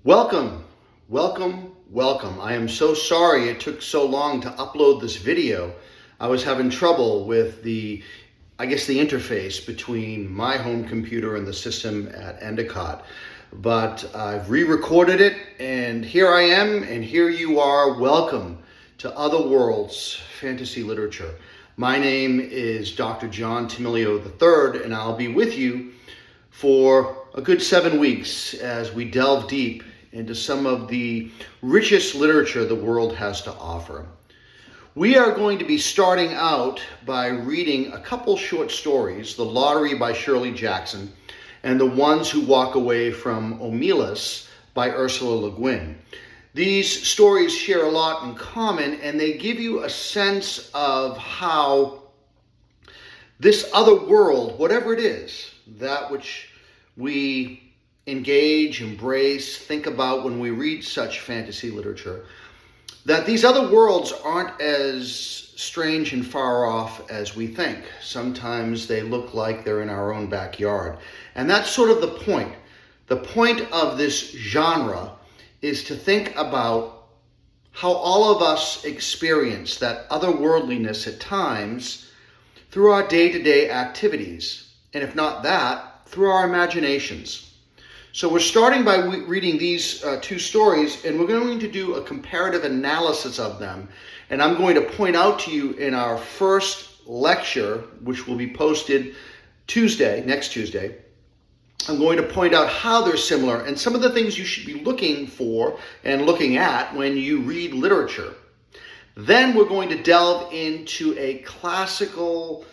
Welcome, welcome. I am so sorry it took so long to upload this video. I was having trouble with the interface between my home computer and the system at Endicott. But I've re-recorded it, and here I am, and here you are. Welcome to Other Worlds Fantasy Literature. My name is Dr. John Tamilio III, and I'll be with you for a good 7 weeks as we delve deep into some of the richest literature the world has to offer. We are going to be starting out by reading a couple short stories, The Lottery by Shirley Jackson and The Ones Who Walk Away from Omelas by Ursula Le Guin. These stories share a lot in common, and they give you a sense of how this other world, whatever it is, that which we engage, embrace, think about when we read such fantasy literature, that these other worlds aren't as strange and far off as we think. Sometimes they look like they're in our own backyard. And that's sort of the point. The point of this genre is to think about how all of us experience that otherworldliness at times through our day-to-day activities. And if not that, through our imaginations. So we're starting by reading these two stories, and we're going to do a comparative analysis of them. And I'm going to point out to you in our first lecture, which will be posted next Tuesday, I'm going to point out how they're similar and some of the things you should be looking for and looking at when you read literature. Then we're going to delve into a classical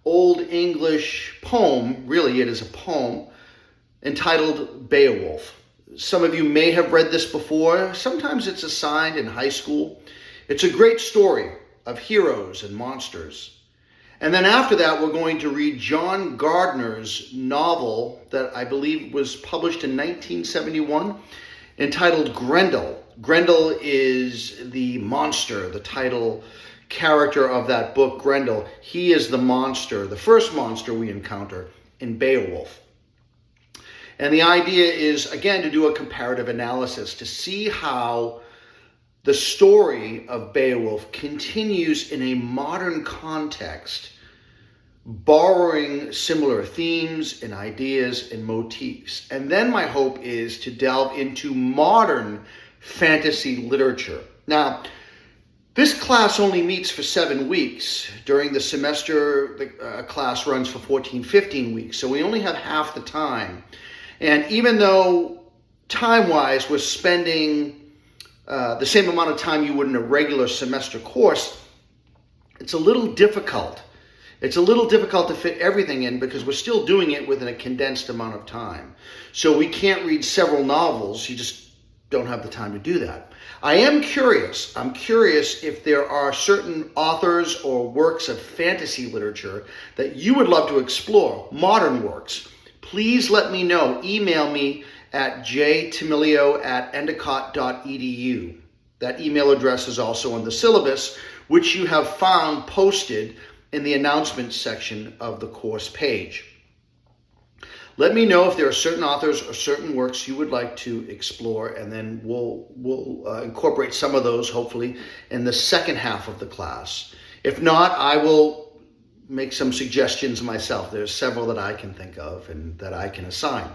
Old English poem, really it is a poem, entitled Beowulf. Some of you may have read this before. Sometimes it's assigned in high school. It's a great story of heroes and monsters. And then after that, we're going to read John Gardner's novel that I believe was published in 1971, entitled Grendel. Grendel is the monster, the title character of that book, Grendel. He is the monster, the first monster we encounter in Beowulf. And the idea is, again, to do a comparative analysis, to see how the story of Beowulf continues in a modern context, borrowing similar themes and ideas and motifs. And then my hope is to delve into modern fantasy literature. Now, this class only meets for 7 weeks. During the semester, the class runs for 15 weeks, so we only have half the time. And even though time-wise we're spending the same amount of time you would in a regular semester course, it's a little difficult. It's a little difficult to fit everything in because we're still doing it within a condensed amount of time. So we can't read several novels. You just don't have the time to do that. I am curious. I'm curious if there are certain authors or works of fantasy literature that you would love to explore, modern works. Please let me know. Email me at jtamilio@endicott.edu. That email address is also on the syllabus, which you have found posted in the announcements section of the course page. Let me know if there are certain authors or certain works you would like to explore, and then we'll incorporate some of those, hopefully, in the second half of the class. If not, I will make some suggestions myself. There's several that I can think of and that I can assign.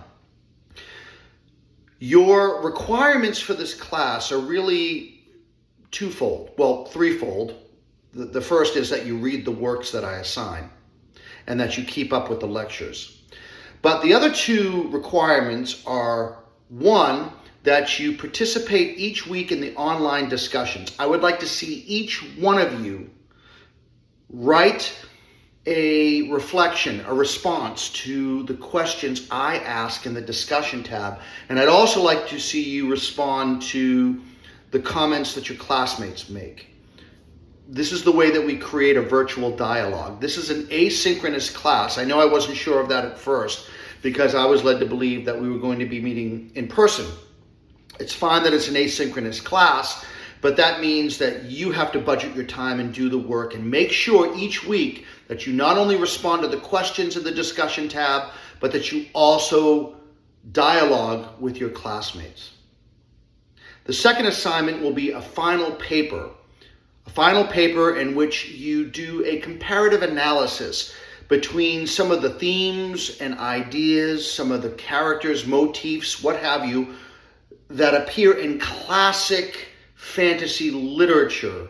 Your requirements for this class are really threefold. The first is that you read the works that I assign and that you keep up with the lectures. But the other two requirements are, one, that you participate each week in the online discussions. I would like to see each one of you write a reflection, a response to the questions I ask in the discussion tab. And I'd also like to see you respond to the comments that your classmates make. This is the way that we create a virtual dialogue. This is an asynchronous class. I know I wasn't sure of that at first because I was led to believe that we were going to be meeting in person. It's fine that it's an asynchronous class, but that means that you have to budget your time and do the work and make sure each week that you not only respond to the questions in the discussion tab, but that you also dialogue with your classmates. The second assignment will be a final paper in which you do a comparative analysis between some of the themes and ideas, some of the characters, motifs, what have you, that appear in classic fantasy literature,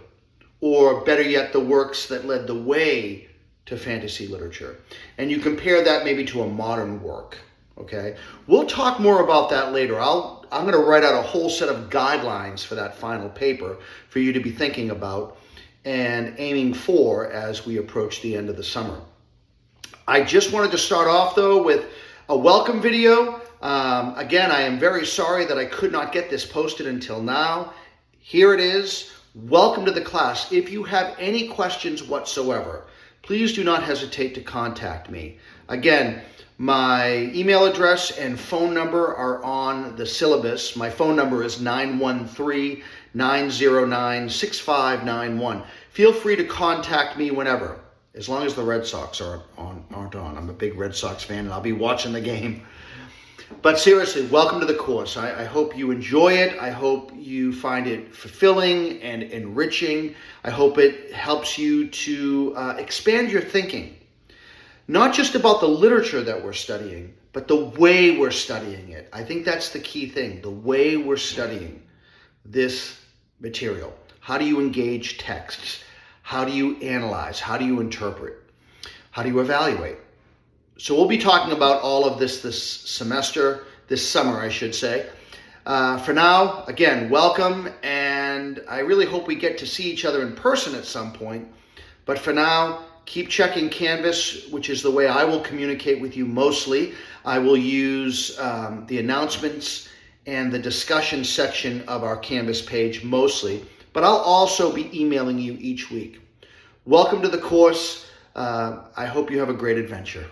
or better yet, the works that led the way to fantasy literature. And you compare that maybe to a modern work, okay? We'll talk more about that later. I'm going to write out a whole set of guidelines for that final paper for you to be thinking about and aiming for as we approach the end of the summer. I just wanted to start off, though, with a welcome video. Again, I am very sorry that I could not get this posted until now. Here it is. Welcome to the class. If you have any questions whatsoever, please do not hesitate to contact me. Again, my email address and phone number are on the syllabus. My phone number is 913-909-6591. Feel free to contact me whenever, as long as the Red Sox aren't on. I'm a big Red Sox fan, and I'll be watching the game. But seriously, welcome to the course. I hope you enjoy it. I hope you find it fulfilling and enriching. I hope it helps you to expand your thinking, not just about the literature that we're studying, but the way we're studying it. I think that's the key thing, the way we're studying this material. How do you engage texts? How do you analyze? How do you interpret? How do you evaluate? So we'll be talking about all of this summer, I should say. For now, again, welcome, and I really hope we get to see each other in person at some point. But for now, keep checking Canvas, which is the way I will communicate with you mostly. I will use the announcements and the discussion section of our Canvas page mostly, but I'll also be emailing you each week. Welcome to the course. I hope you have a great adventure.